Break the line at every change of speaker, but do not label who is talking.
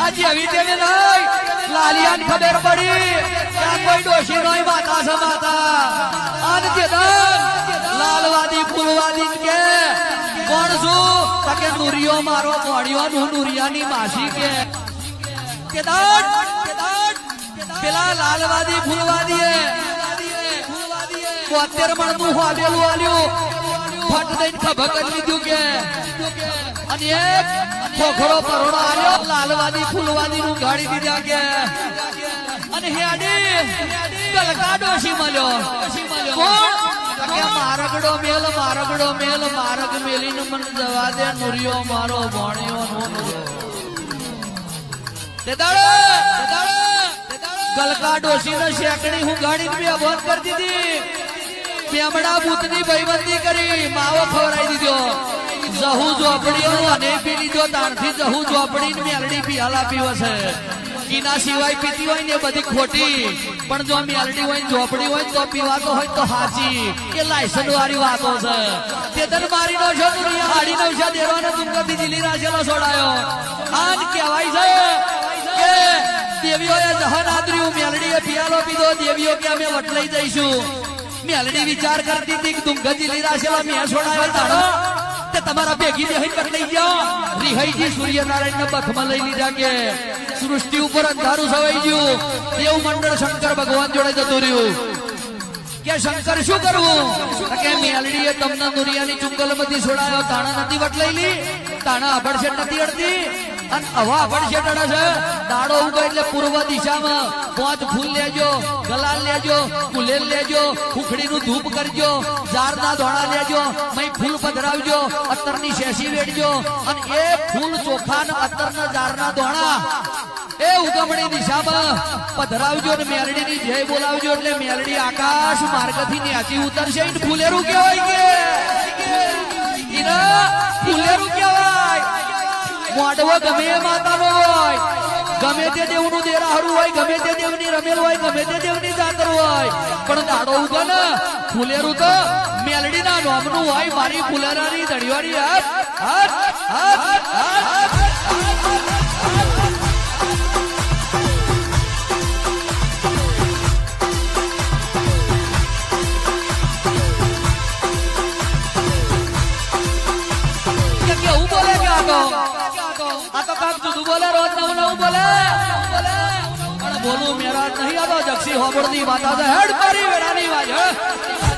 આજે આવી તેને નહીં લાલિયાને ખબર પડી કે કોઈ ડોશી નહીં માતા છે માતા અને તે લાલવાદી ફૂલવાદી કે કોણ છું કે નુરિયો મારો મોડિયો નુરિયાની માસી કે પેલા લાલવાદી ફૂલવાદી 72 મણનું હોદેલું આલ્યું ફટ દઈને ખભા કરી લીધું કે અને એક ખોખરો પરોડો આલ્યો લાલવાદી ફૂલવાદી નું ગાડી દીધા કે અને હેડી ગલકા ડોશી મળ્યો કોણ કે મારગડો મેલ મારગ મેલીને મન જવા દે નુરિયો મારો ભણ્યો નો ગલકા ડોશી ને શેકડી હું ગાડી બે બંધ કરી દીધી પેમડા ભૂતની ભાઈબંધી કરી માવો ખવડાવી દીધો જહુ ઝોપડીઓ અને પી લીધો તાણથી જહુ ઝોપડી મેલડી પિયાલા પીવે છે કીના સિવાય પીતી હોય ને બધી ખોટી પણ જો મેલડી હોય ઝોપડી હોય તો પીવાતો હોય તો હાચી એ લાયસન્સ વાળી વાતો છે તેતર મારી નો છો દુનિયા હાડી નવશા દેવાનો તુમકથી દિલ્હી રાજેલો છોડાયો આન કહેવાય છે કે દેવીઓએ જહન આદર્યું મેલડીએ પિયાલો પીધો દેવીઓ કે અમે વટલાઈ જઈશું મેલડી વિચાર કરતી હતી કે તુમકથી દિલ્હી રાજેલો મેં છોડાયો તારો તે તમારા ભેગી બેહી પકડી ગયો રિહાઈજી સૂર્યનારાયણ ને બખમાં લઈ લીધા કે સૃષ્ટિ ઉપર અંધારું છવાઈ ગયું દેવ મંડળ શંકર ભગવાન જોડે જતું રહ્યું કે શંકર શું કરવું કે મેલડીએ તમને દુનિયાની ચુંગલમાંથી છોડાયો તાણા નથી વટલાઈલી તાણા અભડશેટ નથી અડતી અને હવા અભડશેટ અડે છે દાડો ઉગે એટલે પૂર્વ દિશામાં 5 ફૂલ લેજો ગલાલ લેજો કુલેલ લેજો ખુખડીનું ધૂપ કરજો ઝાડના ધોણા લેજો મય ફૂલ પધરાવજો અત્તરની શેષી વેડજો અને એ ફૂલ ચોખા ને અત્તરના ઝાડના ધોણા એ ઉગમણી દિશામાં પધરાવજો ને મેલડીની જય બોલાવજો એટલે મેલડી આકાશ માર્ગથી ન્યાચી ઉતરશે ઈને ફૂલેરું કહેવાય કે ઈના ફૂલેરું કહેવાય મોડવો ગમે માતાનો હોય ગમે તે દેવનું દેરાહરું હોય ગમે તે દેવની રમેલ હોય ગમે તે દેવની જાતર હોય પણ દાડો ઉગે ને ફૂલેરું તો મેલડીના નોમનું હોય મારી ફૂલેરાની દડિયારી હાથ હાથ હાથ હાથ तो काम जुदू बोले रोज नव बोले बोलू मेरा नहीं आता जक्षी होबड़नी बात हेड मारी वेड़ा नहीं वाज